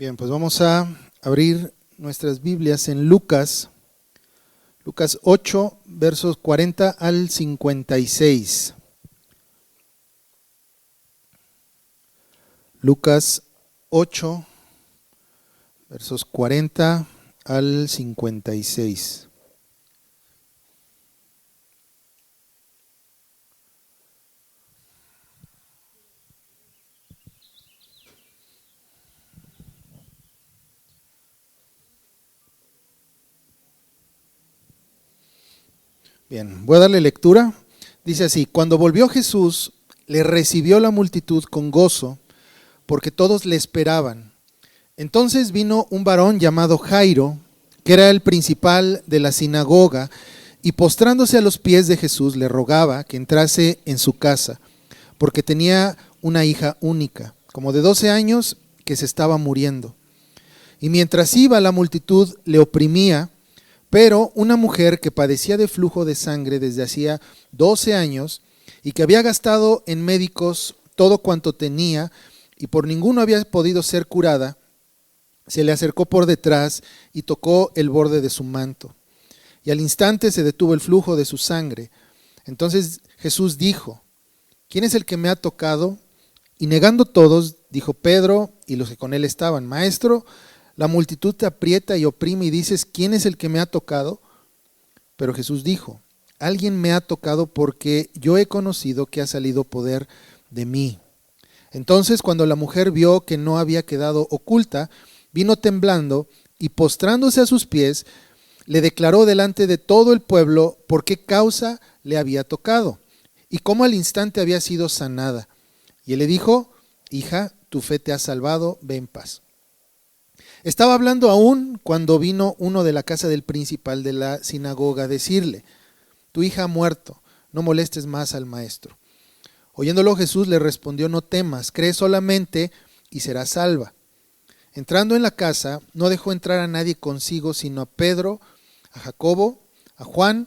Bien, pues vamos a abrir nuestras Biblias en Lucas 8, versos 40 al 56. Lucas 8, versos 40 al 56. Bien, voy a darle lectura. Dice así: cuando volvió Jesús, le recibió la multitud con gozo, porque todos le esperaban. Entonces vino un varón llamado Jairo, que era el principal de la sinagoga, y postrándose a los pies de Jesús le rogaba que entrase en su casa, porque tenía una hija única, como de 12 años, que se estaba muriendo. Y mientras iba, la multitud le oprimía. Pero una mujer que padecía de flujo de sangre desde hacía 12 años y que había gastado en médicos todo cuanto tenía y por ninguno había podido ser curada, se le acercó por detrás y tocó el borde de su manto. Y al instante se detuvo el flujo de su sangre. Entonces Jesús dijo: ¿quién es el que me ha tocado? Y negando todos, dijo Pedro y los que con él estaban: Maestro, la multitud te aprieta y oprime y dices: ¿quién es el que me ha tocado? Pero Jesús dijo: alguien me ha tocado porque yo he conocido que ha salido poder de mí. Entonces, cuando la mujer vio que no había quedado oculta, vino temblando y postrándose a sus pies, le declaró delante de todo el pueblo por qué causa le había tocado y cómo al instante había sido sanada. Y él le dijo: hija, tu fe te ha salvado, ve en paz. Estaba hablando aún cuando vino uno de la casa del principal de la sinagoga a decirle: tu hija ha muerto, no molestes más al maestro. Oyéndolo Jesús le respondió: no temas, cree solamente y serás salva. Entrando en la casa, no dejó entrar a nadie consigo, sino a Pedro, a Jacobo, a Juan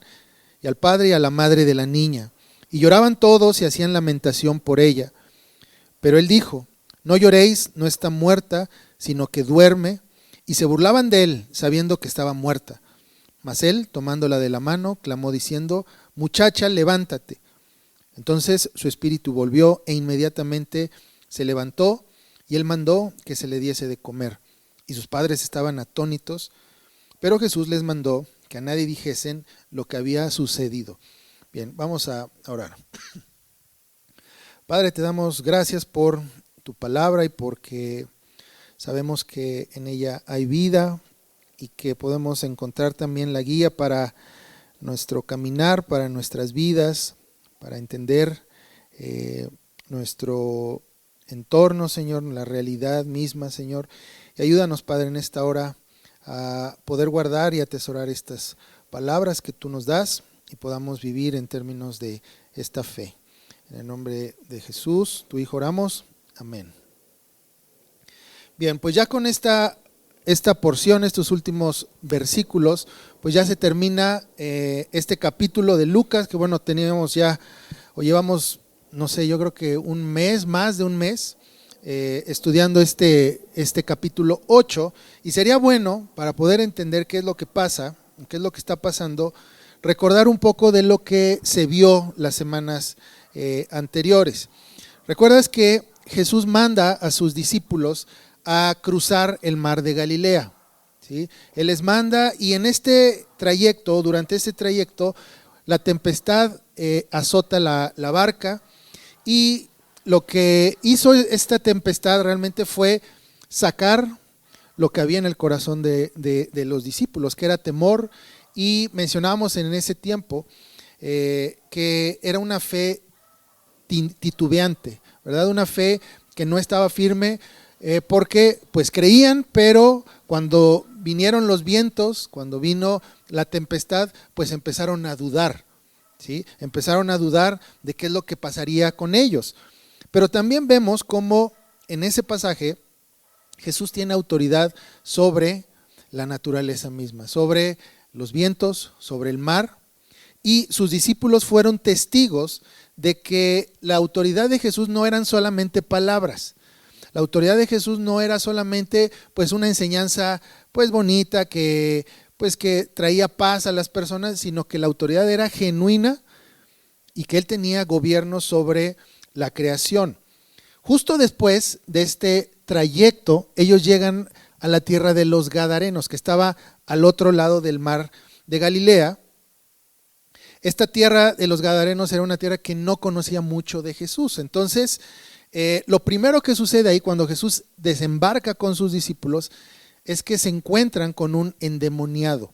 y al padre y a la madre de la niña. Y lloraban todos y hacían lamentación por ella. Pero él dijo: no lloréis, no está muerta, sino que duerme. Y se burlaban de él, sabiendo que estaba muerta. Mas él, tomándola de la mano, clamó diciendo: muchacha, levántate. Entonces su espíritu volvió e inmediatamente se levantó, y él mandó que se le diese de comer. Y sus padres estaban atónitos, pero Jesús les mandó que a nadie dijesen lo que había sucedido. Bien, vamos a orar. Padre, te damos gracias por tu palabra y porque sabemos que en ella hay vida y que podemos encontrar también la guía para nuestro caminar, para nuestras vidas, para entender nuestro entorno, Señor, la realidad misma, Señor. Y ayúdanos, Padre, en esta hora a poder guardar y atesorar estas palabras que tú nos das y podamos vivir en términos de esta fe. En el nombre de Jesús, tu Hijo, oramos. Amén. Bien, pues ya con esta porción, estos últimos versículos, pues ya se termina este capítulo de Lucas, que bueno, teníamos ya, o llevamos, no sé, yo creo que un mes, más de un mes, estudiando este capítulo 8, y sería bueno, para poder entender qué es lo que pasa, qué es lo que está pasando, recordar un poco de lo que se vio las semanas anteriores. ¿Recuerdas que Jesús manda a sus discípulos a cruzar el mar de Galilea? ¿Sí? Él les manda, y en este trayecto, durante este trayecto, la tempestad azota la barca, y lo que hizo esta tempestad realmente fue sacar lo que había en el corazón de los discípulos, que era temor, y mencionábamos en ese tiempo que era una fe titubeante, ¿verdad? Una fe que no estaba firme, porque pues creían, pero cuando vinieron los vientos, cuando vino la tempestad, pues empezaron a dudar, ¿sí? Empezaron a dudar de qué es lo que pasaría con ellos. Pero también vemos cómo en ese pasaje Jesús tiene autoridad sobre la naturaleza misma, sobre los vientos, sobre el mar, y sus discípulos fueron testigos de que la autoridad de Jesús no eran solamente palabras. La autoridad de Jesús no era solamente pues una enseñanza pues bonita que traía paz a las personas, sino que la autoridad era genuina y que él tenía gobierno sobre la creación. Justo después de este trayecto, ellos llegan a la tierra de los Gadarenos, que estaba al otro lado del mar de Galilea. Esta tierra de los Gadarenos era una tierra que no conocía mucho de Jesús. Entonces, lo primero que sucede ahí cuando Jesús desembarca con sus discípulos es que se encuentran con un endemoniado.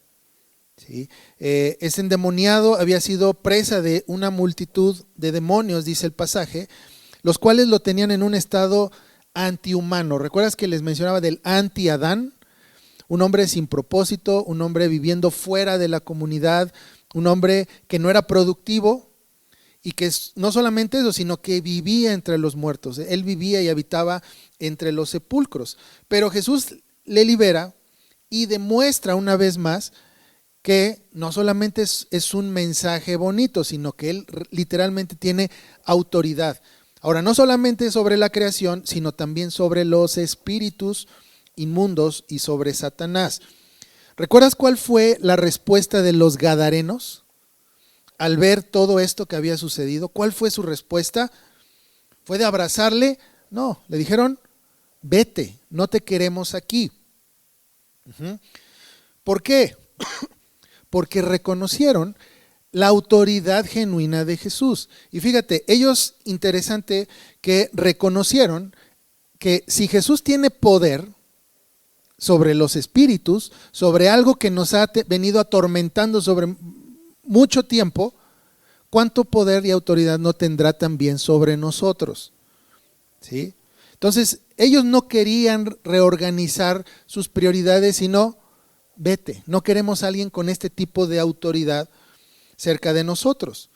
¿Sí? Ese endemoniado había sido presa de una multitud de demonios, dice el pasaje, los cuales lo tenían en un estado antihumano. ¿Recuerdas que les mencionaba del anti-Adán? Un hombre sin propósito, un hombre viviendo fuera de la comunidad, un hombre que no era productivo y que no solamente eso, sino que vivía entre los muertos. Él vivía y habitaba entre los sepulcros. Pero Jesús le libera y demuestra una vez más que no solamente es un mensaje bonito, sino que él literalmente tiene autoridad. Ahora, no solamente sobre la creación, sino también sobre los espíritus inmundos y sobre Satanás. ¿Recuerdas cuál fue la respuesta de los Gadarenos al ver todo esto que había sucedido? ¿Cuál fue su respuesta? ¿Fue de abrazarle? No, le dijeron, vete, no te queremos aquí. ¿Por qué? Porque reconocieron la autoridad genuina de Jesús. Y fíjate, ellos, interesante, que reconocieron que si Jesús tiene poder sobre los espíritus, sobre algo que nos ha venido atormentando sobre mucho tiempo, ¿cuánto poder y autoridad no tendrá también sobre nosotros? ¿Sí? Entonces, ellos no querían reorganizar sus prioridades, sino vete, no queremos a alguien con este tipo de autoridad cerca de nosotros.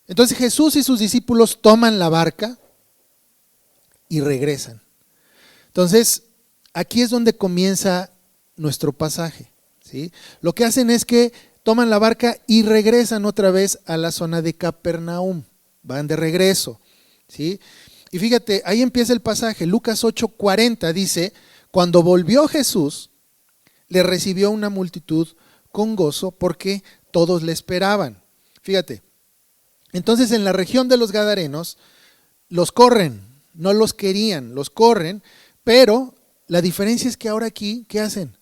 Entonces Jesús y sus discípulos toman la barca y regresan. Entonces, aquí es donde comienza nuestro pasaje, ¿sí? Lo que hacen es que toman la barca y regresan otra vez a la zona de Capernaum. Van de regreso, ¿sí? Y fíjate, ahí empieza el pasaje. Lucas 8:40 dice, cuando volvió Jesús, le recibió una multitud con gozo porque todos le esperaban. Fíjate, entonces en la región de los Gadarenos los corren, no los querían, los corren, pero la diferencia es que ahora aquí, ¿qué hacen?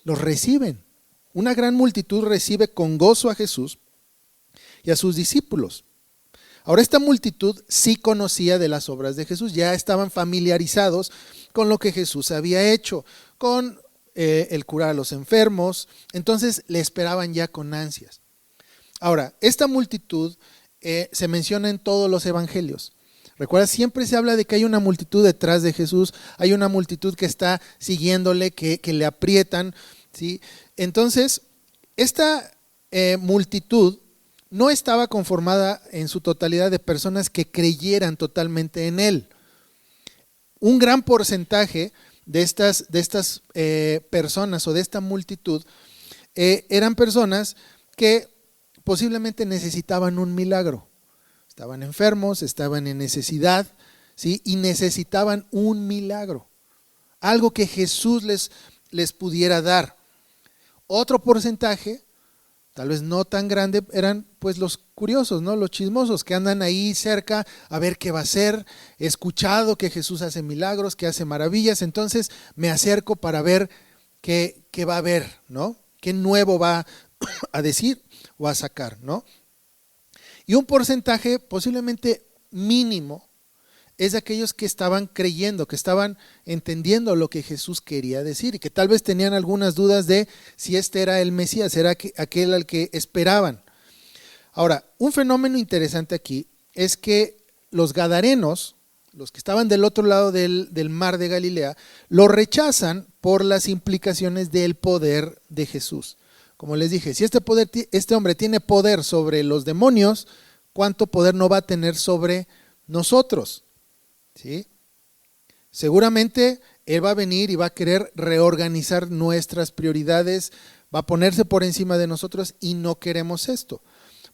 Los reciben. Una gran multitud recibe con gozo a Jesús y a sus discípulos. Ahora esta multitud sí conocía de las obras de Jesús, ya estaban familiarizados con lo que Jesús había hecho, con el curar a los enfermos, entonces le esperaban ya con ansias. Ahora, esta multitud se menciona en todos los evangelios. Recuerda, siempre se habla de que hay una multitud detrás de Jesús, hay una multitud que está siguiéndole, que le aprietan, ¿sí? Entonces, esta multitud no estaba conformada en su totalidad de personas que creyeran totalmente en él. Un gran porcentaje de estas personas o de esta multitud eran personas que posiblemente necesitaban un milagro. Estaban enfermos, estaban en necesidad, ¿sí? Y necesitaban un milagro, algo que Jesús les pudiera dar. Otro porcentaje, tal vez no tan grande, eran pues los curiosos, ¿no? Los chismosos que andan ahí cerca a ver qué va a hacer. He escuchado que Jesús hace milagros, que hace maravillas, entonces me acerco para ver qué va a haber, ¿no? Qué nuevo va a decir o a sacar, ¿no? Y un porcentaje posiblemente mínimo es de aquellos que estaban creyendo, que estaban entendiendo lo que Jesús quería decir y que tal vez tenían algunas dudas de si este era el Mesías, era aquel al que esperaban. Ahora, un fenómeno interesante aquí es que los gadarenos, los que estaban del otro lado del mar de Galilea, lo rechazan por las implicaciones del poder de Jesús. Como les dije, si este hombre tiene poder sobre los demonios, ¿cuánto poder no va a tener sobre nosotros? ¿Sí? Seguramente él va a venir y va a querer reorganizar nuestras prioridades, va a ponerse por encima de nosotros y no queremos esto.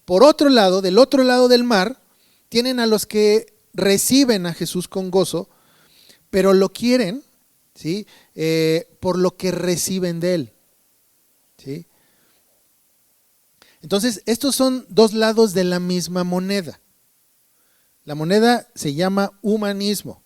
Por otro lado, del otro lado del mar, tienen a los que reciben a Jesús con gozo, pero lo quieren, ¿sí? Por lo que reciben de él, ¿sí? Entonces, estos son dos lados de la misma moneda. La moneda se llama humanismo.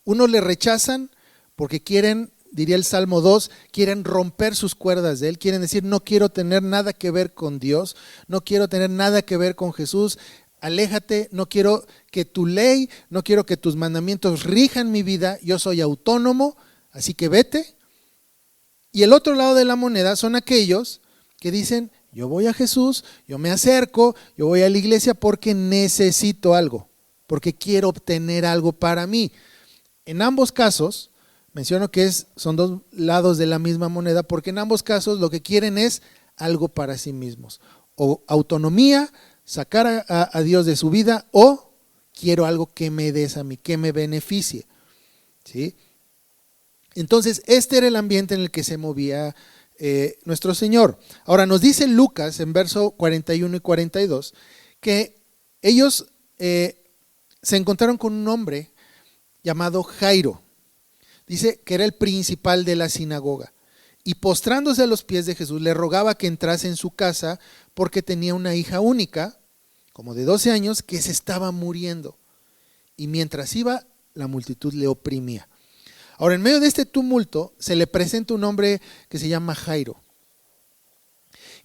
Unos le rechazan porque quieren, diría el Salmo 2, quieren romper sus cuerdas de él, quieren decir, no quiero tener nada que ver con Dios, no quiero tener nada que ver con Jesús, aléjate, no quiero que tu ley, no quiero que tus mandamientos rijan mi vida, yo soy autónomo, así que vete. Y el otro lado de la moneda son aquellos que dicen, yo voy a Jesús, yo me acerco, yo voy a la iglesia porque necesito algo, porque quiero obtener algo para mí. En ambos casos, menciono que son dos lados de la misma moneda, porque en ambos casos lo que quieren es algo para sí mismos. O autonomía, sacar a Dios de su vida, o quiero algo que me des a mí, que me beneficie, ¿sí? Entonces, este era el ambiente en el que se movía nuestro Señor. Ahora, nos dice Lucas en verso 41 y 42 que ellos se encontraron con un hombre llamado Jairo. Dice que era el principal de la sinagoga. Y postrándose a los pies de Jesús, le rogaba que entrase en su casa porque tenía una hija única, como de 12 años, que se estaba muriendo. Y mientras iba, la multitud le oprimía. Ahora, en medio de este tumulto, se le presenta un hombre que se llama Jairo.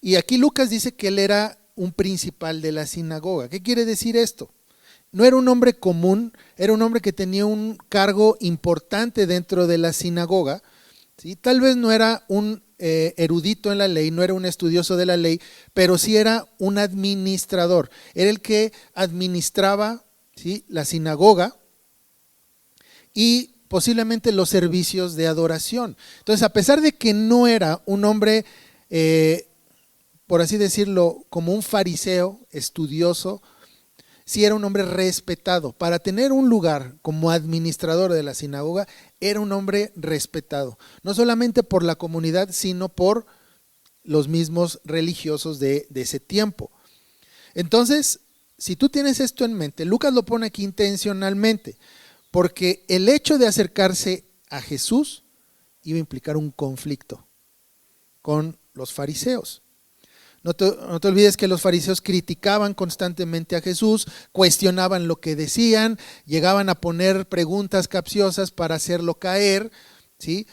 Y aquí Lucas dice que él era un principal de la sinagoga. ¿Qué quiere decir esto? No era un hombre común, era un hombre que tenía un cargo importante dentro de la sinagoga, ¿sí? Tal vez no era un erudito en la ley, no era un estudioso de la ley, pero sí era un administrador. Era el que administraba, ¿sí?, la sinagoga y posiblemente los servicios de adoración. Entonces, a pesar de que no era un hombre, por así decirlo, como un fariseo estudioso, sí era un hombre respetado. Para tener un lugar como administrador de la sinagoga, era un hombre respetado. No solamente por la comunidad, sino por los mismos religiosos de ese tiempo. Entonces, si tú tienes esto en mente, Lucas lo pone aquí intencionalmente, porque el hecho de acercarse a Jesús iba a implicar un conflicto con los fariseos. No te olvides que los fariseos criticaban constantemente a Jesús, cuestionaban lo que decían, llegaban a poner preguntas capciosas para hacerlo caer, ¿sí?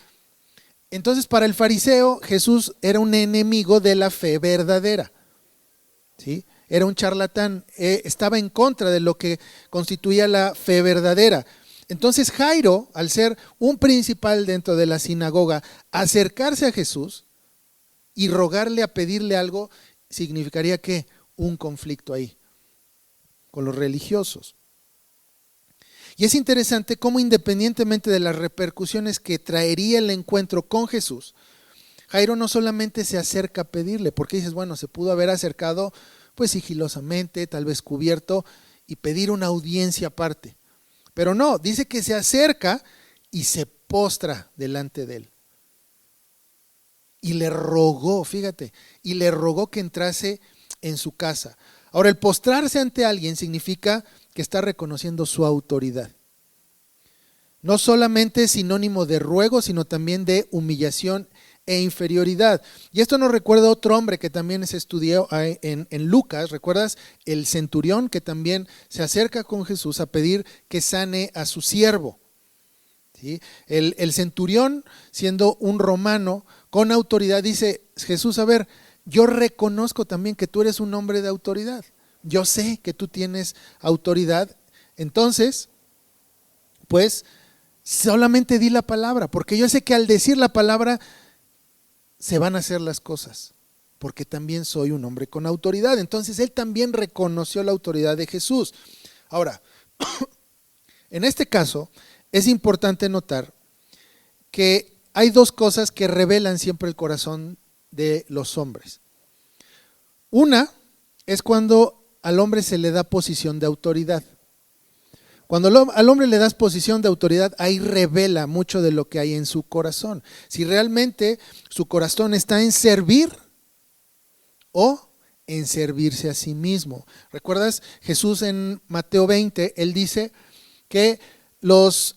Entonces, para el fariseo, Jesús era un enemigo de la fe verdadera, ¿sí? Era un charlatán, estaba en contra de lo que constituía la fe verdadera. Entonces Jairo, al ser un principal dentro de la sinagoga, acercarse a Jesús y rogarle, a pedirle algo, significaría que un conflicto ahí con los religiosos. Y es interesante cómo, independientemente de las repercusiones que traería el encuentro con Jesús, Jairo no solamente se acerca a pedirle, porque dices, bueno, se pudo haber acercado pues sigilosamente, tal vez cubierto, y pedir una audiencia aparte. Pero no, dice que se acerca y se postra delante de él. Y le rogó, fíjate, y le rogó que entrase en su casa. Ahora, el postrarse ante alguien significa que está reconociendo su autoridad. No solamente es sinónimo de ruego, sino también de humillación e inferioridad. Y esto nos recuerda a otro hombre que también se estudió en Lucas. ¿Recuerdas? El centurión que también se acerca con Jesús a pedir que sane a su siervo, ¿sí? El centurión, siendo un romano con autoridad, dice, Jesús, a ver, yo reconozco también que tú eres un hombre de autoridad. Yo sé que tú tienes autoridad. Entonces, pues, solamente di la palabra, porque yo sé que al decir la palabra se van a hacer las cosas, porque también soy un hombre con autoridad. Entonces él también reconoció la autoridad de Jesús. Ahora, en este caso es importante notar que hay dos cosas que revelan siempre el corazón de los hombres. Una es cuando al hombre se le da posición de autoridad. Cuando al hombre le das posición de autoridad, ahí revela mucho de lo que hay en su corazón. Si realmente su corazón está en servir o en servirse a sí mismo. ¿Recuerdas? Jesús en Mateo 20, él dice que los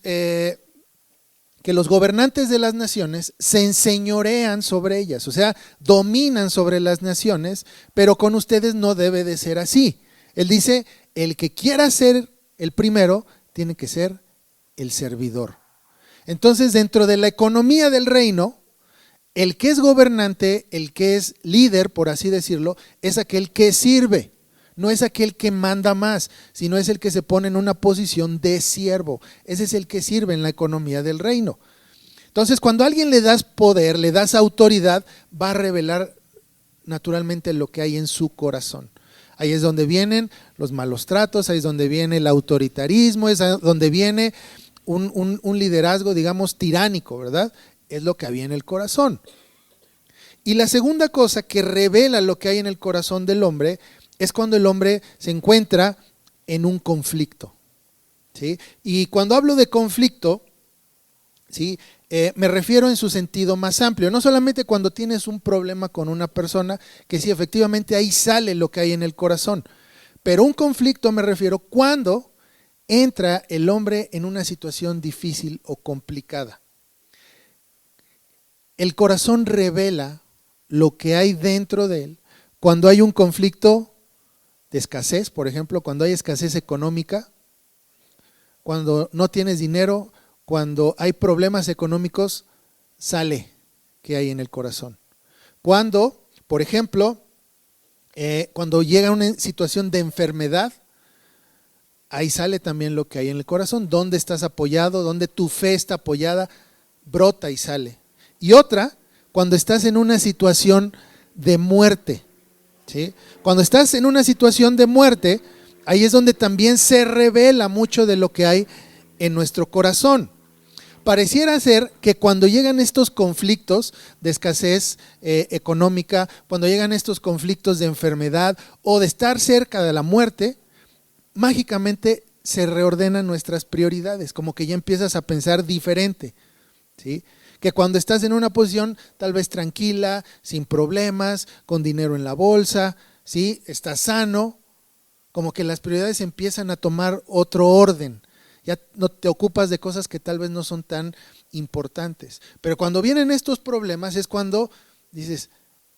que los gobernantes de las naciones se enseñorean sobre ellas, o sea, dominan sobre las naciones, pero con ustedes no debe de ser así. Él dice, el que quiera ser el primero tiene que ser el servidor. Entonces, dentro de la economía del reino, el que es gobernante, el que es líder, por así decirlo, es aquel que sirve. No es aquel que manda más, sino es el que se pone en una posición de siervo. Ese es el que sirve en la economía del reino. Entonces, cuando a alguien le das poder, le das autoridad, va a revelar naturalmente lo que hay en su corazón. Ahí es donde vienen los malos tratos, ahí es donde viene el autoritarismo, es donde viene un liderazgo, digamos, tiránico, ¿verdad? Es lo que había en el corazón. Y la segunda cosa que revela lo que hay en el corazón del hombre es cuando el hombre se encuentra en un conflicto, ¿sí? Y cuando hablo de conflicto, ¿sí? Me refiero en su sentido más amplio, no solamente cuando tienes un problema con una persona, que sí, efectivamente ahí sale lo que hay en el corazón, pero un conflicto me refiero cuando entra el hombre en una situación difícil o complicada. El corazón revela lo que hay dentro de él cuando hay un conflicto de escasez, por ejemplo, cuando hay escasez económica, cuando no tienes dinero, cuando hay problemas económicos, sale que hay en el corazón. Cuando, por ejemplo, cuando llega una situación de enfermedad, ahí sale también lo que hay en el corazón. ¿Dónde estás apoyado? ¿Dónde tu fe está apoyada? Brota y sale. Y otra, cuando estás en una situación de muerte, ¿sí? Cuando estás en una situación de muerte, ahí es donde también se revela mucho de lo que hay en nuestro corazón. Pareciera ser que cuando llegan estos conflictos de escasez económica, cuando llegan estos conflictos de enfermedad o de estar cerca de la muerte, mágicamente se reordenan nuestras prioridades, como que ya empiezas a pensar diferente, ¿sí? Que cuando estás en una posición tal vez tranquila, sin problemas, con dinero en la bolsa, ¿sí? Estás sano, como que las prioridades empiezan a tomar otro orden. Ya no te ocupas de cosas que tal vez no son tan importantes. Pero cuando vienen estos problemas es cuando dices,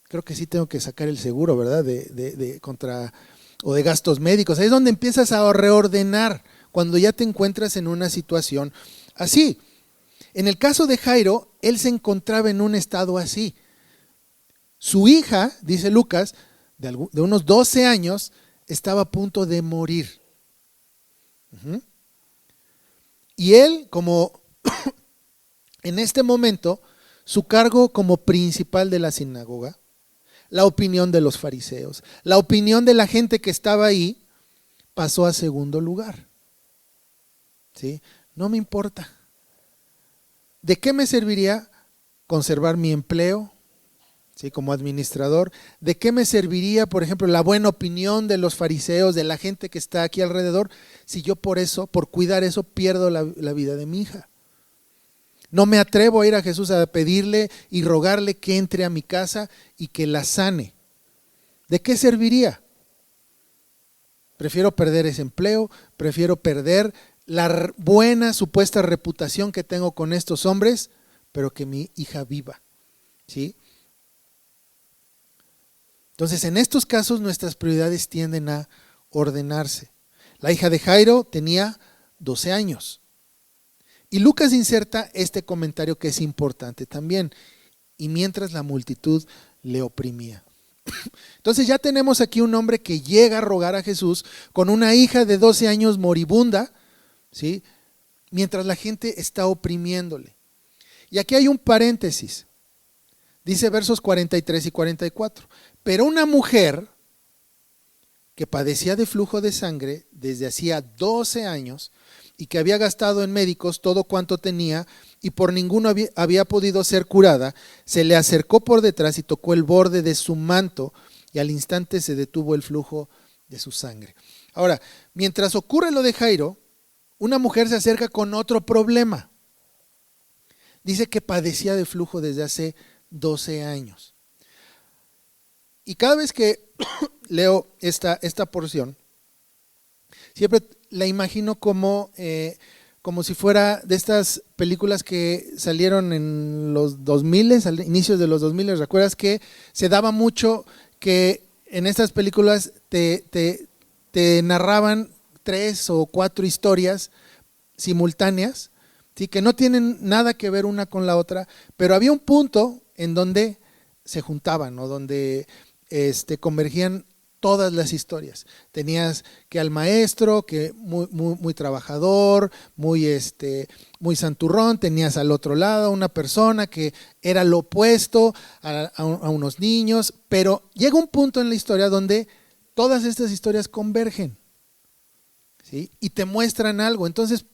creo que sí tengo que sacar el seguro, ¿verdad? Contra o de gastos médicos. Ahí es donde empiezas a reordenar, cuando ya te encuentras en una situación así. En el caso de Jairo, él se encontraba en un estado así. Su hija, dice Lucas, de unos 12 años, estaba a punto de morir. Y él, como en este momento, su cargo como principal de la sinagoga, la opinión de los fariseos, la opinión de la gente que estaba ahí, pasó a segundo lugar. ¿Sí? No me importa. ¿De qué me serviría conservar mi empleo, ¿sí? Como administrador? ¿De qué me serviría, por ejemplo, la buena opinión de los fariseos, de la gente que está aquí alrededor, si yo por cuidar eso, pierdo la vida de mi hija? No me atrevo a ir a Jesús a pedirle y rogarle que entre a mi casa y que la sane. ¿De qué serviría? Prefiero perder ese empleo, prefiero perder la buena supuesta reputación que tengo con estos hombres, pero que mi hija viva, ¿sí? Entonces, en estos casos nuestras prioridades tienden a ordenarse. La hija de Jairo tenía 12 años. Y Lucas inserta este comentario que es importante también. Y mientras la multitud le oprimía. Entonces ya tenemos aquí un hombre que llega a rogar a Jesús con una hija de 12 años moribunda, ¿sí? Mientras la gente está oprimiéndole. Y aquí hay un paréntesis. Dice versos 43 y 44. Pero una mujer que padecía de flujo de sangre desde hacía 12 años y que había gastado en médicos todo cuanto tenía y por ninguno había podido ser curada, se le acercó por detrás y tocó el borde de su manto y al instante se detuvo el flujo de su sangre. Ahora, mientras ocurre lo de Jairo, una mujer se acerca con otro problema. Dice que padecía de flujo desde hace 12 años. Y cada vez que leo esta porción, siempre la imagino como como si fuera de estas películas que salieron en los 2000, al inicios de los 2000. ¿Recuerdas que se daba mucho que en estas películas te narraban 3 o 4 historias simultáneas, ¿sí? Que no tienen nada que ver una con la otra, pero había un punto en donde se juntaban, ¿no? Donde convergían todas las historias. Tenías que al maestro, que muy trabajador, muy santurrón. Tenías al otro lado una persona que era lo opuesto a unos niños, pero llega un punto en la historia donde todas estas historias convergen, ¿sí? Y te muestran algo. Entonces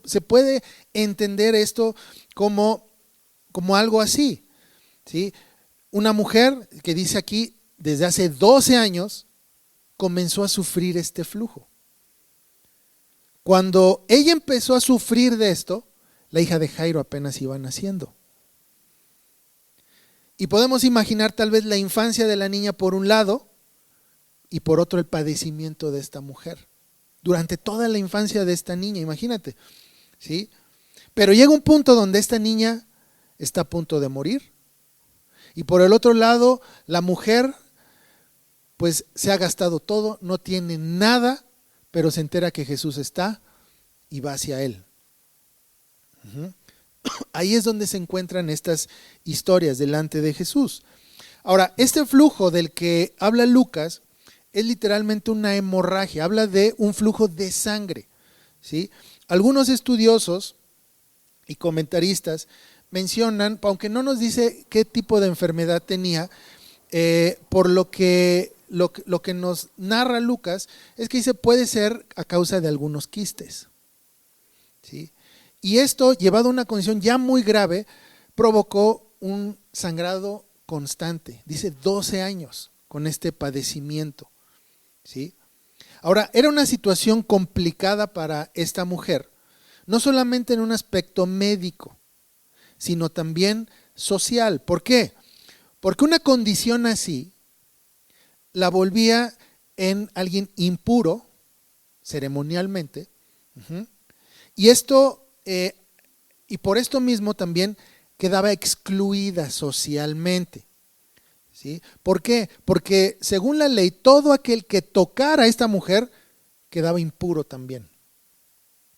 se puede entender esto como algo así, ¿sí? Una mujer que dice aquí, desde hace 12 años, comenzó a sufrir este flujo. Cuando ella empezó a sufrir de esto, la hija de Jairo apenas iba naciendo. Y podemos imaginar tal vez la infancia de la niña por un lado y por otro el padecimiento de esta mujer. Durante toda la infancia de esta niña, imagínate, ¿sí? Pero llega un punto donde esta niña está a punto de morir. Y por el otro lado, la mujer pues se ha gastado todo, no tiene nada, pero se entera que Jesús está y va hacia él. Ahí es donde se encuentran estas historias delante de Jesús. Ahora, este flujo del que habla Lucas es literalmente una hemorragia, habla de un flujo de sangre, ¿sí? Algunos estudiosos y comentaristas mencionan, aunque no nos dice qué tipo de enfermedad tenía, por lo que nos narra Lucas es que dice puede ser a causa de algunos quistes, ¿sí? Y esto, llevado a una condición ya muy grave, provocó un sangrado constante. Dice 12 años con este padecimiento, ¿sí? Ahora, era una situación complicada para esta mujer, no solamente en un aspecto médico, sino también social. ¿Por qué? Porque una condición así la volvía en alguien impuro ceremonialmente, y y por esto mismo también quedaba excluida socialmente, ¿sí? ¿Por qué? Porque según la ley, todo aquel que tocara a esta mujer quedaba impuro también.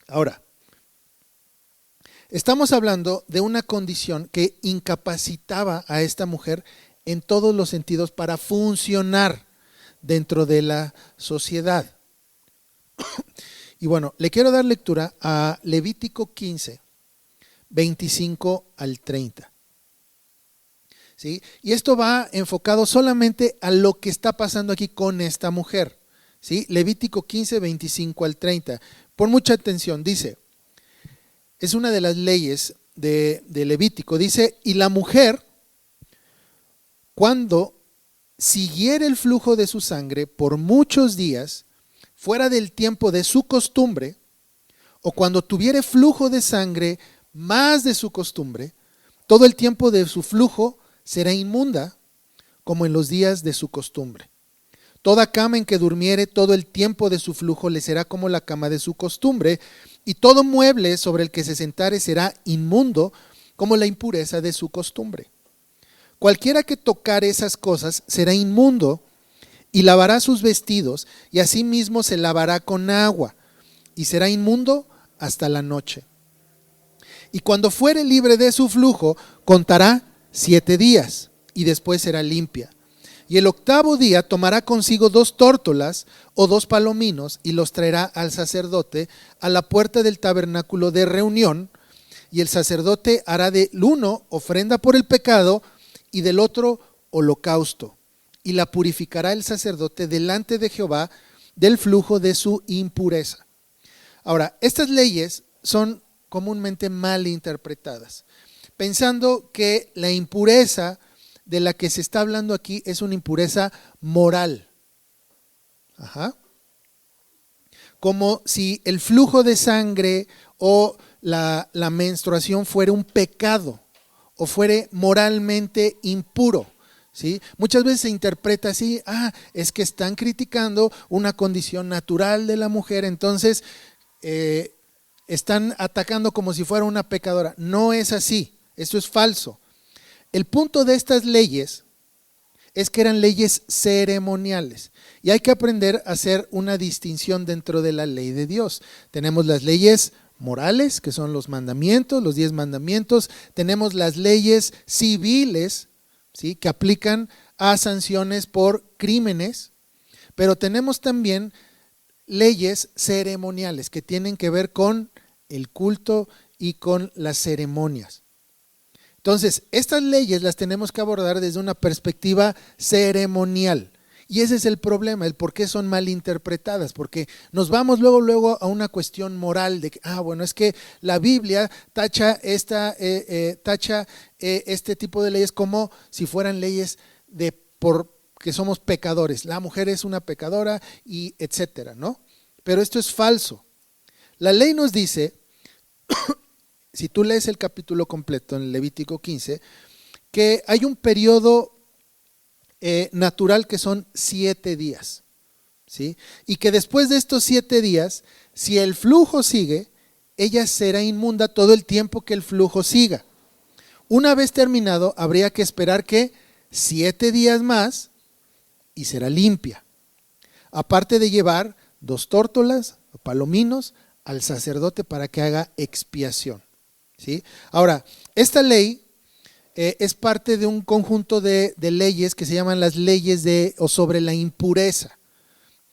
Ahora, estamos hablando de una condición que incapacitaba a esta mujer en todos los sentidos para funcionar dentro de la sociedad. Y bueno, le quiero dar lectura a Levítico 15, 25 al 30. ¿Sí? Y esto va enfocado solamente a lo que está pasando aquí con esta mujer, ¿sí? Levítico 15, 25 al 30. Pon mucha atención, dice, es una de las leyes de Levítico, dice, y la mujer, cuando siguiera el flujo de su sangre por muchos días, fuera del tiempo de su costumbre, o cuando tuviere flujo de sangre más de su costumbre, todo el tiempo de su flujo será inmunda, como en los días de su costumbre. Toda cama en que durmiere todo el tiempo de su flujo le será como la cama de su costumbre, y todo mueble sobre el que se sentare será inmundo, como la impureza de su costumbre. Cualquiera que tocare esas cosas será inmundo, y lavará sus vestidos, y asimismo se lavará con agua, y será inmundo hasta la noche. Y cuando fuere libre de su flujo, contará 7 días, y después será limpia. Y el 8º día tomará consigo 2 tórtolas o 2 palominos, y los traerá al sacerdote a la puerta del tabernáculo de reunión, y el sacerdote hará del uno ofrenda por el pecado, y del otro holocausto, y la purificará el sacerdote delante de Jehová del flujo de su impureza. Ahora, estas leyes son comúnmente mal interpretadas, pensando que la impureza de la que se está hablando aquí es una impureza moral. Como si el flujo de sangre o la menstruación fuera un pecado o fuere moralmente impuro, ¿sí? Muchas veces se interpreta así, es que están criticando una condición natural de la mujer, entonces están atacando como si fuera una pecadora. No es así, eso es falso. El punto de estas leyes es que eran leyes ceremoniales y hay que aprender a hacer una distinción dentro de la ley de Dios. Tenemos las leyes morales, que son los mandamientos, los 10 mandamientos. Tenemos las leyes civiles, ¿sí?, que aplican a sanciones por crímenes, pero tenemos también leyes ceremoniales que tienen que ver con el culto y con las ceremonias. Entonces, estas leyes las tenemos que abordar desde una perspectiva ceremonial. Y ese es el problema, el por qué son mal interpretadas, porque nos vamos luego a una cuestión moral de que, bueno, es que la Biblia tacha este tipo de leyes como si fueran leyes que somos pecadores. La mujer es una pecadora y etcétera, ¿no? Pero esto es falso. La ley nos dice, si tú lees el capítulo completo en Levítico 15, que hay un periodo natural que son 7 días, ¿sí? Y que después de estos 7 días, si el flujo sigue, ella será inmunda todo el tiempo que el flujo siga. Una vez terminado, habría que esperar que 7 días más y será limpia. Aparte de llevar 2 tórtolas o palominos al sacerdote para que haga expiación, ¿sí? Ahora, esta ley es parte de un conjunto de leyes que se llaman las leyes sobre la impureza,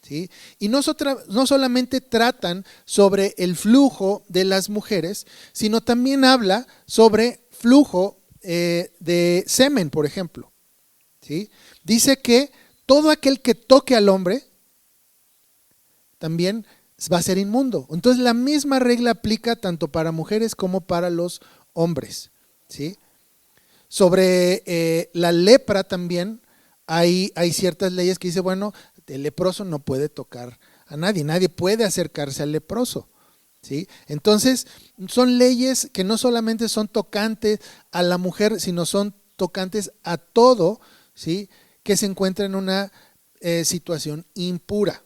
¿sí? Y no solamente tratan sobre el flujo de las mujeres, sino también habla sobre flujo de semen, por ejemplo, ¿sí? Dice que todo aquel que toque al hombre también va a ser inmundo. Entonces la misma regla aplica tanto para mujeres como para los hombres, ¿sí? Sobre la lepra también hay ciertas leyes que dice, bueno, el leproso no puede tocar a nadie, nadie puede acercarse al leproso, ¿sí? Entonces son leyes que no solamente son tocantes a la mujer, sino son tocantes a todo, ¿sí?, que se encuentra en una situación impura.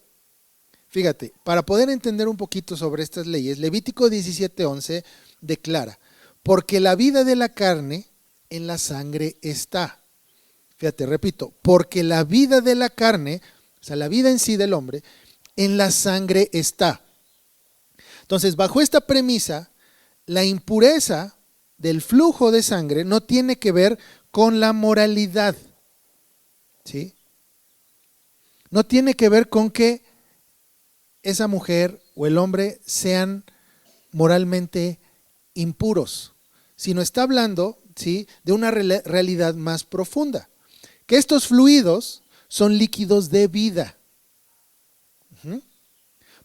Fíjate, para poder entender un poquito sobre estas leyes, Levítico 17:11 declara, porque la vida de la carne en la sangre está. Fíjate, repito, porque la vida de la carne, o sea, la vida en sí del hombre, en la sangre está. Entonces, bajo esta premisa, la impureza del flujo de sangre no tiene que ver con la moralidad, ¿sí? No tiene que ver con que esa mujer o el hombre sean moralmente impuros, sino está hablando, ¿sí?, de una realidad más profunda, que estos fluidos son líquidos de vida.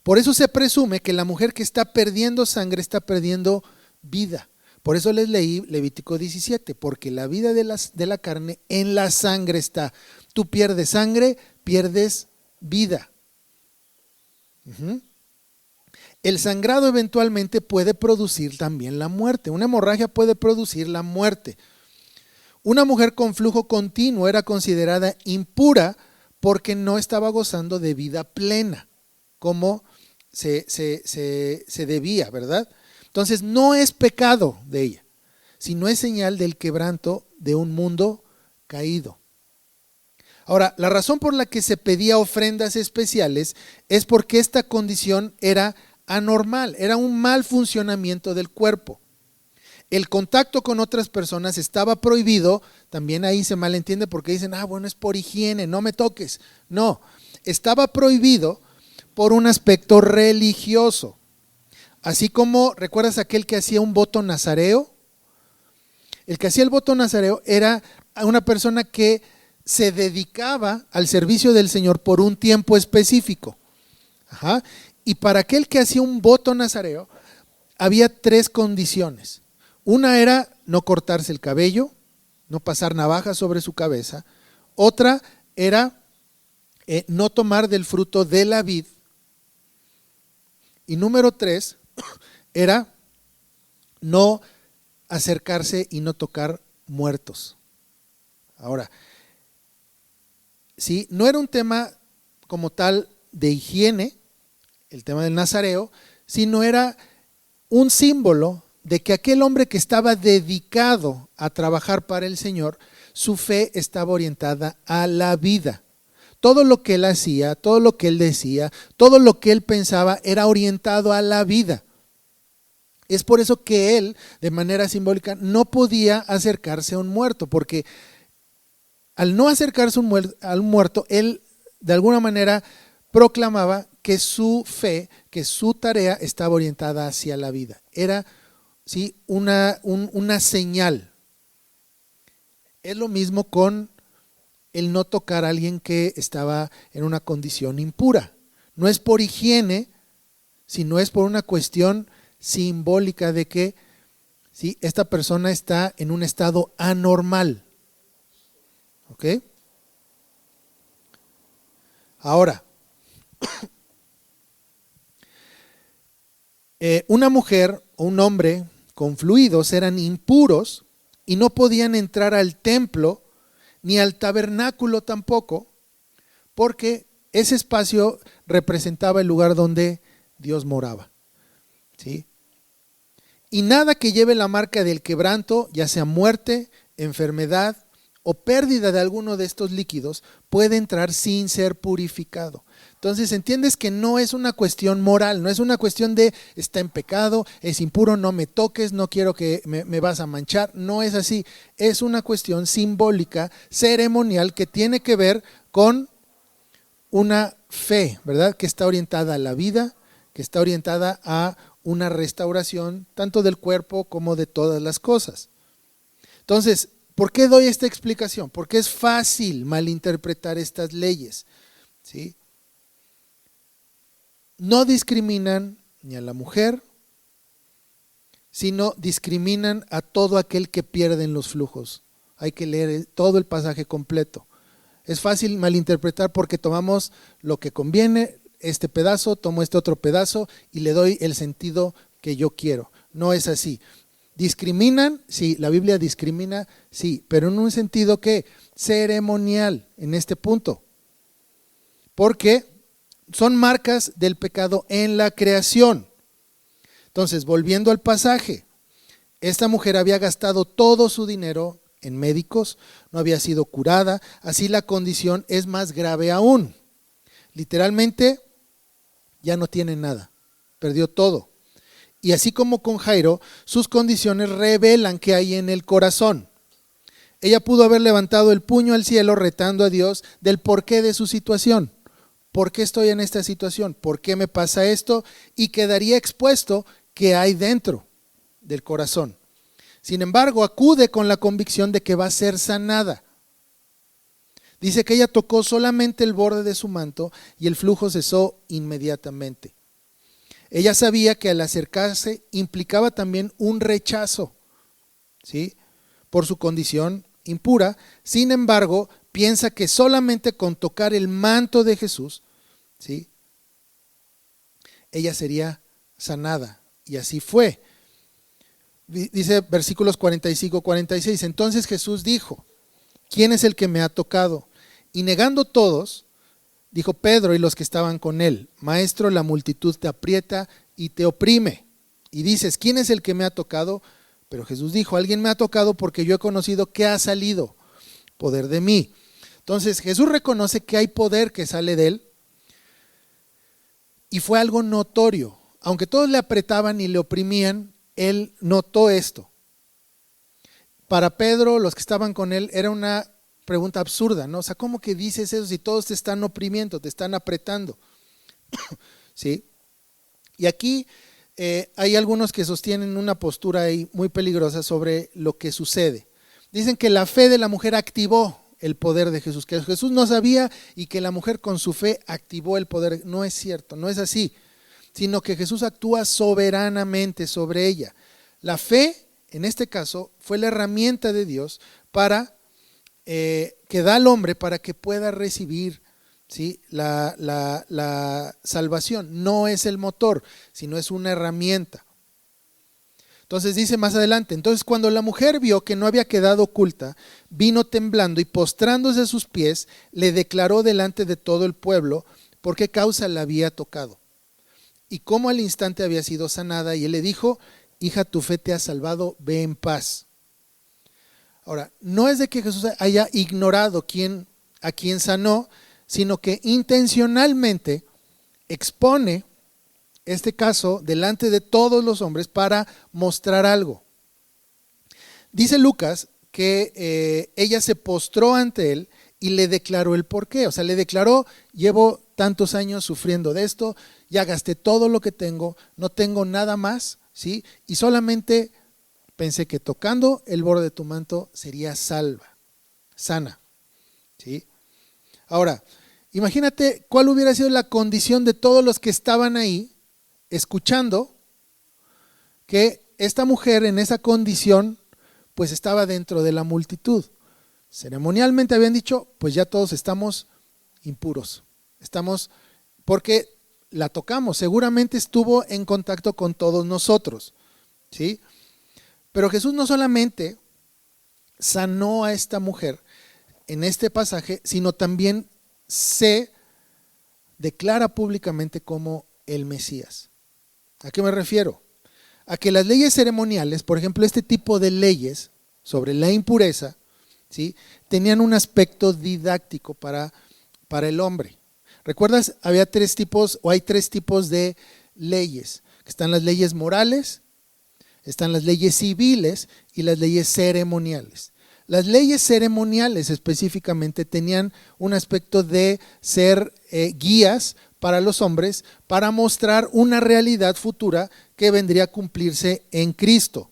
Por eso se presume que la mujer que está perdiendo sangre está perdiendo vida. Por eso les leí Levítico 17, porque la vida de la carne en la sangre está. Tú pierdes sangre, pierdes vida. El sangrado eventualmente puede producir también la muerte. Una hemorragia puede producir la muerte. Una mujer con flujo continuo era considerada impura porque no estaba gozando de vida plena, como se debía, ¿verdad? Entonces no es pecado de ella, sino es señal del quebranto de un mundo caído. Ahora, la razón por la que se pedía ofrendas especiales es porque esta condición era anormal, era un mal funcionamiento del cuerpo. El contacto con otras personas estaba prohibido, también ahí se malentiende porque dicen, bueno, es por higiene, no me toques. No, estaba prohibido por un aspecto religioso. Así como, ¿recuerdas aquel que hacía un voto nazareo? El que hacía el voto nazareo era una persona que se dedicaba al servicio del Señor por un tiempo específico. Y para aquel que hacía un voto nazareo, había 3 condiciones. Una era no cortarse el cabello, no pasar navaja sobre su cabeza. Otra era no tomar del fruto de la vid. Y número 3 era no acercarse y no tocar muertos. Ahora, ¿sí?, no era un tema como tal de higiene, el tema del nazareo, sino era un símbolo de que aquel hombre que estaba dedicado a trabajar para el Señor, su fe estaba orientada a la vida. Todo lo que él hacía, todo lo que él decía, todo lo que él pensaba era orientado a la vida. Es por eso que él, de manera simbólica, no podía acercarse a un muerto, porque al no acercarse a un muerto, él de alguna manera proclamaba que su fe, que su tarea estaba orientada hacia la vida. Era, ¿sí?, una señal. Es lo mismo con el no tocar a alguien que estaba en una condición impura. No es por higiene, sino es por una cuestión simbólica de que, ¿sí?, esta persona está en un estado anormal. ¿Ok? Ahora, una mujer o un hombre con fluidos eran impuros y no podían entrar al templo ni al tabernáculo tampoco, porque ese espacio representaba el lugar donde Dios moraba, ¿sí? Y nada que lleve la marca del quebranto, ya sea muerte, enfermedad o pérdida de alguno de estos líquidos, puede entrar sin ser purificado. Entonces entiendes que no es una cuestión moral, no es una cuestión de está en pecado, es impuro, no me toques, no quiero que me vas a manchar. No es así, es una cuestión simbólica, ceremonial, que tiene que ver con una fe, ¿verdad?, que está orientada a la vida, que está orientada a una restauración tanto del cuerpo como de todas las cosas. Entonces, ¿por qué doy esta explicación? Porque es fácil malinterpretar estas leyes, ¿sí? No discriminan ni a la mujer, sino discriminan a todo aquel que pierde en los flujos. Hay que leer todo el pasaje completo. Es fácil malinterpretar porque tomamos lo que conviene, este pedazo, tomo este otro pedazo y le doy el sentido que yo quiero. No es así. ¿Discriminan? Sí, la Biblia discrimina, sí, pero en un sentido que ceremonial en este punto. Porque son marcas del pecado en la creación. Entonces, volviendo al pasaje, esta mujer había gastado todo su dinero en médicos, no había sido curada, así la condición es más grave aún. Literalmente, ya no tiene nada, perdió todo. Y así como con Jairo, sus condiciones revelan qué hay en el corazón. Ella pudo haber levantado el puño al cielo retando a Dios del porqué de su situación. ¿Por qué estoy en esta situación? ¿Por qué me pasa esto? Y quedaría expuesto qué hay dentro del corazón. Sin embargo, acude con la convicción de que va a ser sanada. Dice que ella tocó solamente el borde de su manto y el flujo cesó inmediatamente. Ella sabía que al acercarse implicaba también un rechazo, ¿sí?, por su condición impura. Sin embargo, piensa que solamente con tocar el manto de Jesús, ¿sí?, ella sería sanada. Y así fue. Dice versículos 45-46, entonces Jesús dijo, ¿quién es el que me ha tocado? Y negando todos, dijo Pedro y los que estaban con él, Maestro, la multitud te aprieta y te oprime. Y dices, ¿quién es el que me ha tocado? Pero Jesús dijo, alguien me ha tocado porque yo he conocido que ha salido poder de mí. Entonces Jesús reconoce que hay poder que sale de él y fue algo notorio. Aunque todos le apretaban y le oprimían, él notó esto. Para Pedro, los que estaban con él, era una pregunta absurda, ¿no? O sea, ¿cómo que dices eso si todos te están oprimiendo, te están apretando? ¿Sí? Y aquí hay algunos que sostienen una postura ahí muy peligrosa sobre lo que sucede. Dicen que la fe de la mujer activó el poder de Jesús, que Jesús no sabía y que la mujer con su fe activó el poder. No es cierto, no es así, sino que Jesús actúa soberanamente sobre ella. La fe, en este caso, fue la herramienta de Dios para que da al hombre para que pueda recibir, ¿sí?, la salvación. No es el motor, sino es una herramienta. Entonces dice más adelante, entonces cuando la mujer vio que no había quedado oculta, vino temblando y postrándose a sus pies, le declaró delante de todo el pueblo por qué causa la había tocado. y cómo al instante había sido sanada, y él le dijo: hija, tu fe te ha salvado, ve en paz. Ahora, no es de que Jesús haya ignorado a quién sanó, sino que intencionalmente expone este caso delante de todos los hombres para mostrar algo. Dice Lucas que ella se postró ante él y le declaró el porqué. O sea, le declaró: llevo tantos años sufriendo de esto, ya gasté todo lo que tengo, no tengo nada más, ¿sí? Y solamente pensé que tocando el borde de tu manto sería sana, ¿sí? Ahora, imagínate cuál hubiera sido la condición de todos los que estaban ahí escuchando que esta mujer en esa condición pues estaba dentro de la multitud. Ceremonialmente habían dicho: pues ya todos estamos impuros, porque la tocamos, seguramente estuvo en contacto con todos nosotros, ¿sí? Pero Jesús no solamente sanó a esta mujer en este pasaje, sino también se declara públicamente como el Mesías. ¿A qué me refiero? A que las leyes ceremoniales, por ejemplo, este tipo de leyes sobre la impureza, ¿sí?, tenían un aspecto didáctico para el hombre. ¿Recuerdas? Hay tres tipos de leyes. Están las leyes morales, están las leyes civiles y las leyes ceremoniales. Las leyes ceremoniales específicamente tenían un aspecto de ser guías para los hombres para mostrar una realidad futura que vendría a cumplirse en Cristo,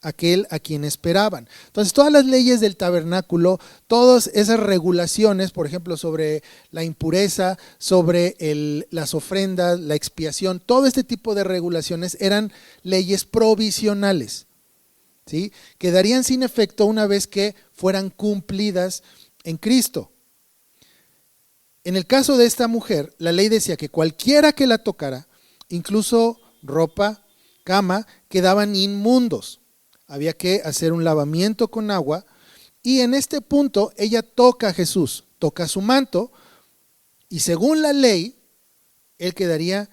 aquel a quien esperaban. Entonces, todas las leyes del tabernáculo, todas esas regulaciones, por ejemplo, sobre la impureza, sobre las ofrendas, la expiación, todo este tipo de regulaciones eran leyes provisionales, ¿sí?, quedarían sin efecto una vez que fueran cumplidas en Cristo. En el caso de esta mujer, la ley decía que cualquiera que la tocara, incluso ropa, cama, quedaban inmundos. Había que hacer un lavamiento con agua, y en este punto ella toca a Jesús, toca su manto, y según la ley, él quedaría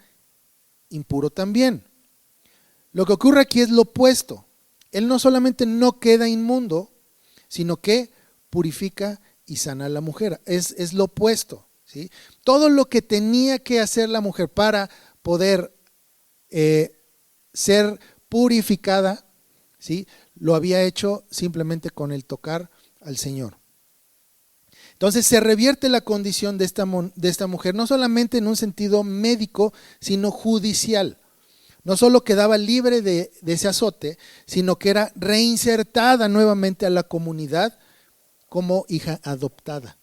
impuro también. Lo que ocurre aquí es lo opuesto. Él no solamente no queda inmundo, sino que purifica y sana a la mujer. Es lo opuesto, ¿sí? Todo lo que tenía que hacer la mujer para poder ser purificada, ¿sí?, lo había hecho simplemente con el tocar al Señor. Entonces se revierte la condición de esta mujer, no solamente en un sentido médico, sino judicial. No solo quedaba libre de ese azote, sino que era reinsertada nuevamente a la comunidad como hija adoptada.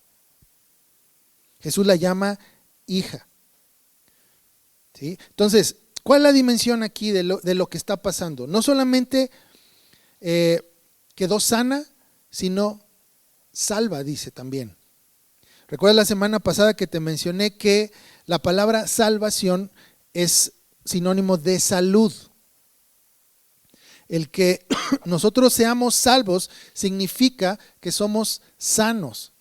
Jesús la llama hija, ¿sí? Entonces, ¿cuál es la dimensión aquí de lo que está pasando? No solamente quedó sana, sino salva, dice también. ¿Recuerdas la semana pasada que te mencioné que la palabra salvación es sinónimo de salud? El que nosotros seamos salvos significa que somos sanos.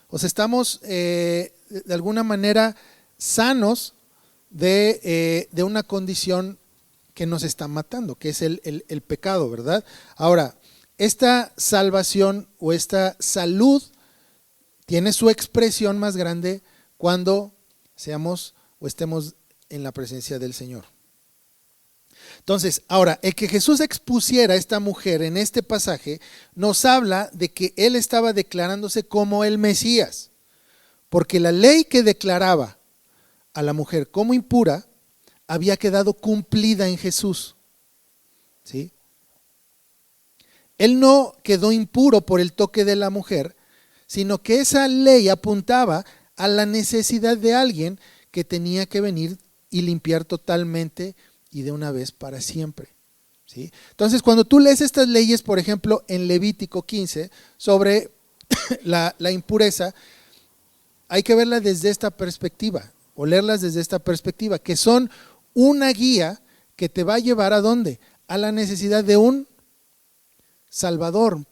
O sea, estamos de alguna manera sanos de una condición que nos está matando, que es el pecado, ¿verdad? Ahora, esta salvación o esta salud tiene su expresión más grande cuando seamos o estemos en la presencia del Señor. Entonces, ahora, el que Jesús expusiera a esta mujer en este pasaje nos habla de que Él estaba declarándose como el Mesías, porque la ley que declaraba a la mujer como impura había quedado cumplida en Jesús, ¿sí? Él no quedó impuro por el toque de la mujer, sino que esa ley apuntaba a la necesidad de alguien que tenía que venir y limpiar totalmente y de una vez para siempre, ¿sí? Entonces, cuando tú lees estas leyes, por ejemplo, en Levítico 15, sobre la impureza, hay que verla desde esta perspectiva, o leerlas desde esta perspectiva, que son una guía que te va a llevar ¿a dónde? A la necesidad de un Salvador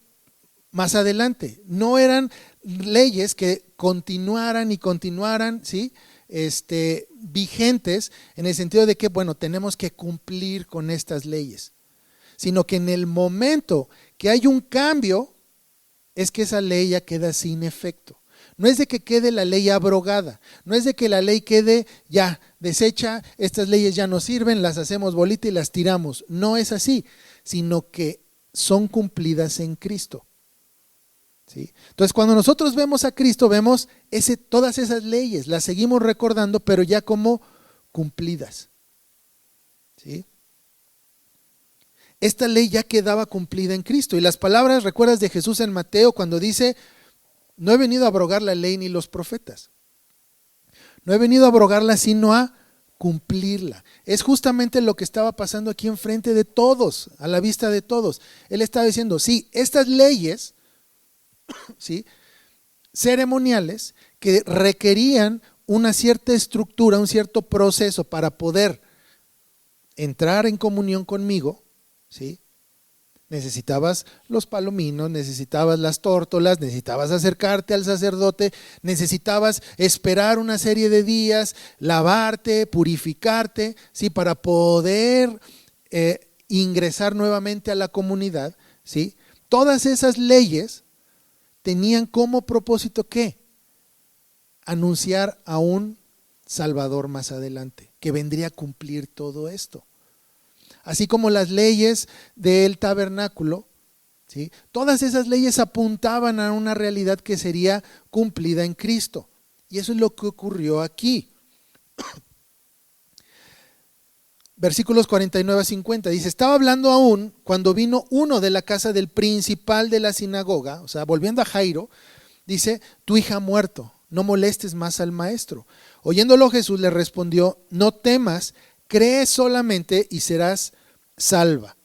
más adelante. No eran leyes que continuaran y continuaran, ¿sí?, vigentes en el sentido de que, bueno, tenemos que cumplir con estas leyes, sino que en el momento que hay un cambio, es que esa ley ya queda sin efecto. No es de que quede la ley abrogada, no es de que la ley quede ya deshecha, estas leyes ya no sirven, las hacemos bolita y las tiramos. No es así, sino que son cumplidas en Cristo. ¿Sí? Entonces, cuando nosotros vemos a Cristo, vemos todas esas leyes, las seguimos recordando, pero ya como cumplidas. ¿Sí? Esta ley ya quedaba cumplida en Cristo. Y las palabras, ¿recuerdas de Jesús en Mateo cuando dice: no he venido a abrogar la ley ni los profetas? No he venido a abrogarla, sino a cumplirla. Es justamente lo que estaba pasando aquí enfrente de todos, a la vista de todos. Él estaba diciendo, sí, estas leyes, ¿sí?, ceremoniales, que requerían una cierta estructura, un cierto proceso para poder entrar en comunión conmigo, ¿sí? Necesitabas los palominos, necesitabas las tórtolas, necesitabas acercarte al sacerdote, necesitabas esperar una serie de días, lavarte, purificarte, ¿sí?, para poder ingresar nuevamente a la comunidad, ¿sí? Todas esas leyes tenían como propósito ¿qué? Anunciar a un Salvador más adelante, que vendría a cumplir todo esto. Así como las leyes del tabernáculo, ¿sí?, todas esas leyes apuntaban a una realidad que sería cumplida en Cristo. Y eso es lo que ocurrió aquí. Versículos 49 a 50, dice: estaba hablando aún cuando vino uno de la casa del principal de la sinagoga, o sea, volviendo a Jairo, dice: tu hija ha muerto, no molestes más al maestro. Oyéndolo Jesús le respondió: no temas, cree solamente y serás salva.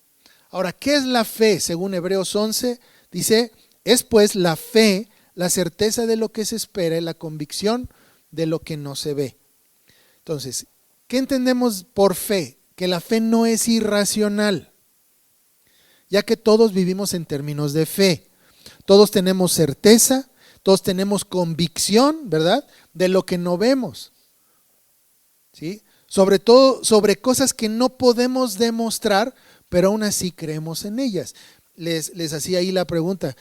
Ahora, ¿qué es la fe? Según Hebreos 11, dice: es pues la fe, la certeza de lo que se espera y la convicción de lo que no se ve. Entonces, ¿qué entendemos por fe? Que la fe no es irracional, ya que todos vivimos en términos de fe. Todos tenemos certeza, todos tenemos convicción, ¿verdad?, de lo que no vemos, ¿sí? Sobre todo sobre cosas que no podemos demostrar, pero aún así creemos en ellas. Les hacía ahí la pregunta,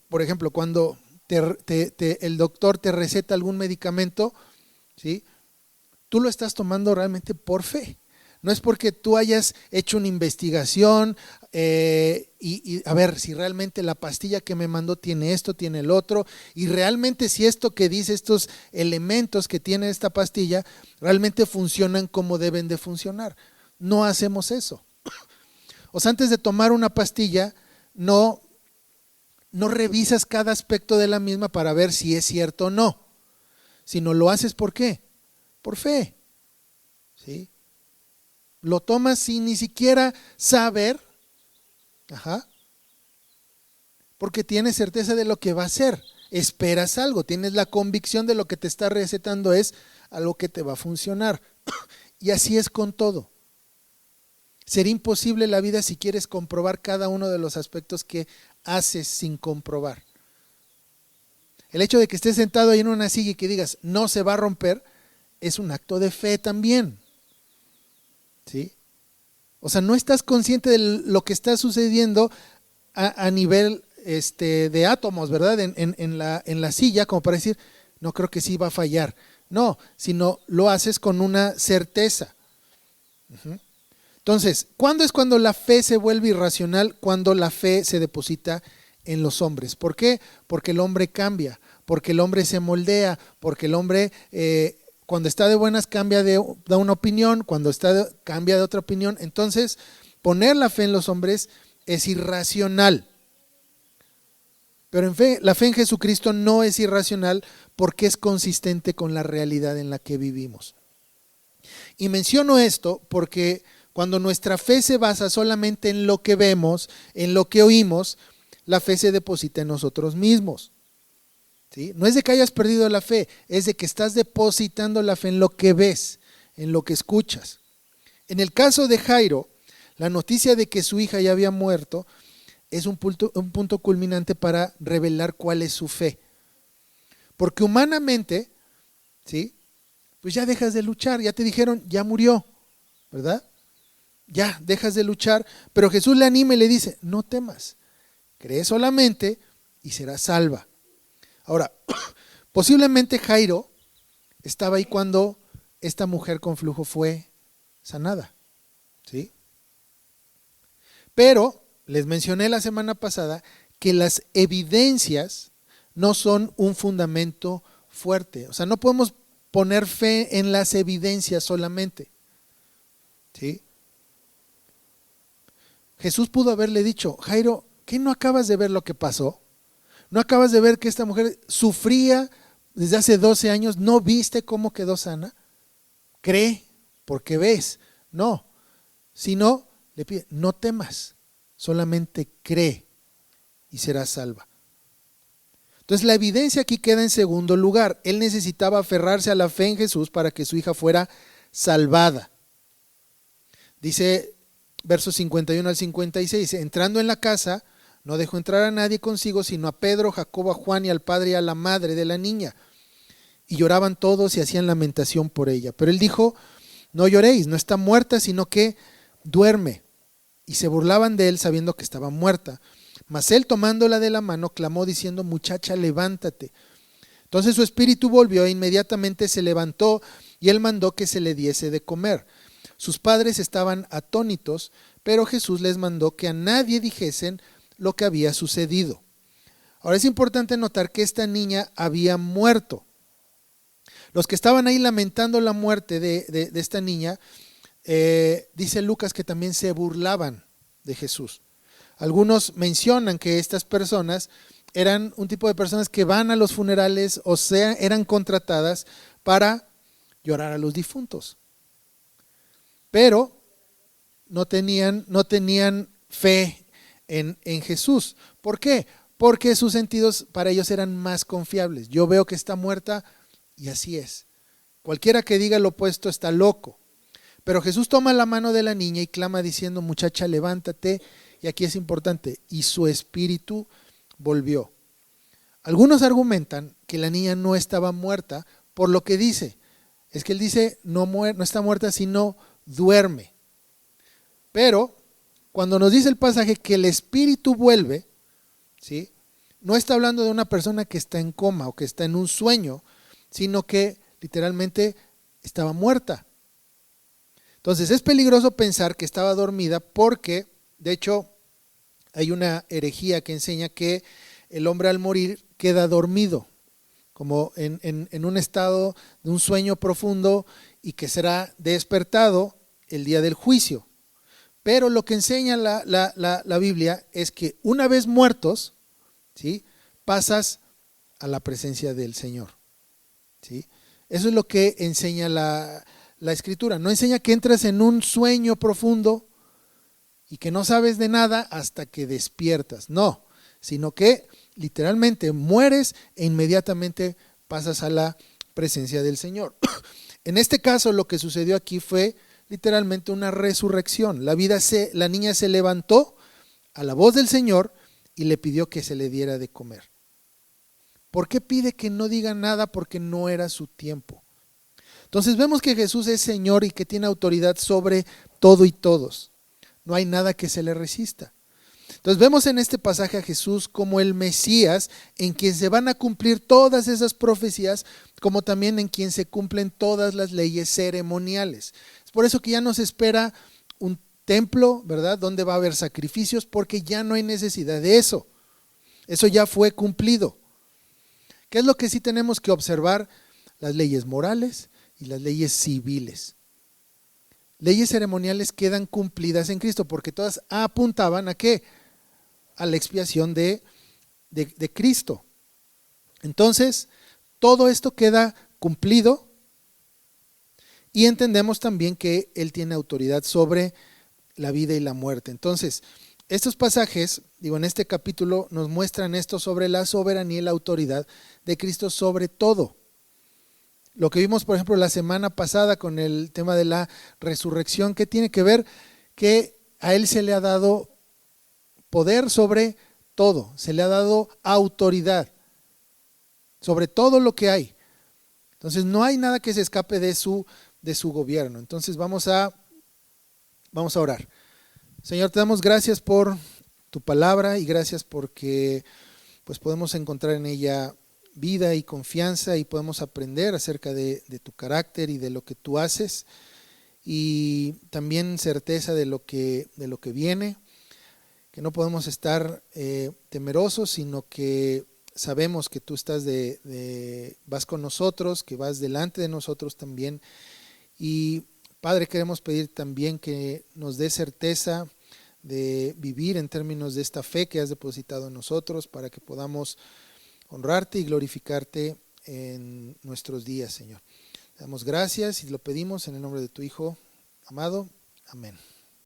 por ejemplo, cuando el doctor te receta algún medicamento, ¿sí?, tú lo estás tomando realmente por fe. No es porque tú hayas hecho una investigación y a ver si realmente la pastilla que me mandó tiene esto, tiene el otro, y realmente si esto que dice, estos elementos que tiene esta pastilla, realmente funcionan como deben de funcionar. No hacemos eso. O sea, antes de tomar una pastilla, no revisas cada aspecto de la misma para ver si es cierto o no, sino lo haces ¿por qué? Por fe, ¿sí? Lo tomas sin ni siquiera saber, porque tienes certeza de lo que va a ser. Esperas algo, tienes la convicción de lo que te está recetando es algo que te va a funcionar. Y así es con todo. Sería imposible la vida si quieres comprobar cada uno de los aspectos que haces sin comprobar. El hecho de que estés sentado ahí en una silla y que digas no se va a romper es un acto de fe también. ¿Sí? O sea, no estás consciente de lo que está sucediendo a nivel de átomos, ¿verdad? En la silla, como para decir, no creo que sí va a fallar. No, sino lo haces con una certeza. Entonces, ¿cuándo es cuando la fe se vuelve irracional? Cuando la fe se deposita en los hombres. ¿Por qué? Porque el hombre cambia, porque el hombre se moldea, porque el hombre cuando está de buenas da una opinión, cuando cambia de otra opinión. Entonces, poner la fe en los hombres es irracional. Pero la fe en Jesucristo no es irracional porque es consistente con la realidad en la que vivimos. Y menciono esto porque cuando nuestra fe se basa solamente en lo que vemos, en lo que oímos, la fe se deposita en nosotros mismos. ¿Sí? No es de que hayas perdido la fe, es de que estás depositando la fe en lo que ves, en lo que escuchas. En el caso de Jairo, la noticia de que su hija ya había muerto es un punto culminante para revelar cuál es su fe. Porque humanamente, ¿sí?, pues ya dejas de luchar, ya te dijeron, ya murió, ¿verdad? Ya dejas de luchar, pero Jesús le anima y le dice, no temas, cree solamente y serás salva. Ahora, posiblemente Jairo estaba ahí cuando esta mujer con flujo fue sanada, ¿sí? Pero les mencioné la semana pasada que las evidencias no son un fundamento fuerte. O sea, no podemos poner fe en las evidencias solamente, ¿sí? Jesús pudo haberle dicho, Jairo, ¿qué no acabas de ver lo que pasó? ¿No acabas de ver que esta mujer sufría desde hace 12 años? ¿No viste cómo quedó sana? Cree porque ves. No, sino le pide, no temas, solamente cree y serás salva. Entonces la evidencia aquí queda en segundo lugar. Él necesitaba aferrarse a la fe en Jesús para que su hija fuera salvada. Dice versos 51 al 56, entrando en la casa, no dejó entrar a nadie consigo, sino a Pedro, Jacobo, a Juan y al padre y a la madre de la niña. Y lloraban todos y hacían lamentación por ella. Pero él dijo, no lloréis, no está muerta, sino que duerme. Y se burlaban de él sabiendo que estaba muerta. Mas él, tomándola de la mano, clamó diciendo, muchacha, levántate. Entonces su espíritu volvió e inmediatamente se levantó y él mandó que se le diese de comer. Sus padres estaban atónitos, pero Jesús les mandó que a nadie dijesen lo que había sucedido. Ahora es importante notar que esta niña había muerto. Los que estaban ahí lamentando la muerte de esta niña, dice Lucas que también se burlaban de Jesús. Algunos mencionan que estas personas eran un tipo de personas que van a los funerales, o sea, eran contratadas para llorar a los difuntos. Pero no tenían fe en Jesús. ¿Por qué? Porque sus sentidos para ellos eran más confiables. Yo veo que está muerta y así es. Cualquiera que diga lo opuesto está loco. Pero Jesús toma la mano de la niña y clama diciendo, muchacha, levántate. Y aquí es importante, y su espíritu volvió. Algunos argumentan que la niña no estaba muerta por lo que dice. Es que él dice, no está muerta, sino duerme. Pero cuando nos dice el pasaje que el espíritu vuelve, ¿sí?, no está hablando de una persona que está en coma o que está en un sueño, sino que literalmente estaba muerta. Entonces es peligroso pensar que estaba dormida porque, de hecho, hay una herejía que enseña que el hombre al morir queda dormido, como en un estado de un sueño profundo y que será despertado el día del juicio. Pero lo que enseña la Biblia es que una vez muertos, ¿sí?, pasas a la presencia del Señor, ¿sí? Eso es lo que enseña la Escritura. No enseña que entras en un sueño profundo y que no sabes de nada hasta que despiertas. No, sino que literalmente mueres e inmediatamente pasas a la presencia del Señor. En este caso lo que sucedió aquí fue literalmente una resurrección. La niña se levantó a la voz del Señor y le pidió que se le diera de comer. ¿Por qué pide que no diga nada? Porque no era su tiempo. Entonces vemos que Jesús es Señor y que tiene autoridad sobre todo y todos. No hay nada que se le resista. Entonces vemos en este pasaje a Jesús como el Mesías, en quien se van a cumplir todas esas profecías, como también en quien se cumplen todas las leyes ceremoniales. Es por eso que ya nos espera un templo, ¿verdad?, donde va a haber sacrificios, porque ya no hay necesidad de eso. Eso ya fue cumplido. ¿Qué es lo que sí tenemos que observar? Las leyes morales y las leyes civiles. Leyes ceremoniales quedan cumplidas en Cristo, porque todas apuntaban ¿a qué? A la expiación de Cristo. Entonces, todo esto queda cumplido y entendemos también que Él tiene autoridad sobre la vida y la muerte. Entonces, estos pasajes, en este capítulo nos muestran esto sobre la soberanía y la autoridad de Cristo sobre todo. Lo que vimos, por ejemplo, la semana pasada con el tema de la resurrección, que tiene que ver que a Él se le ha dado poder sobre todo, se le ha dado autoridad sobre todo lo que hay. Entonces no hay nada que se escape de su gobierno. Entonces vamos a orar. Señor, te damos gracias por tu palabra y gracias porque pues podemos encontrar en ella vida y confianza y podemos aprender acerca de tu carácter y de lo que tú haces y también certeza de lo que viene, que no podemos estar temerosos, sino que sabemos que tú estás vas con nosotros, que vas delante de nosotros también. Y Padre, queremos pedir también que nos dé certeza de vivir en términos de esta fe que has depositado en nosotros para que podamos honrarte y glorificarte en nuestros días, Señor. Te damos gracias y lo pedimos en el nombre de tu Hijo amado. Amén.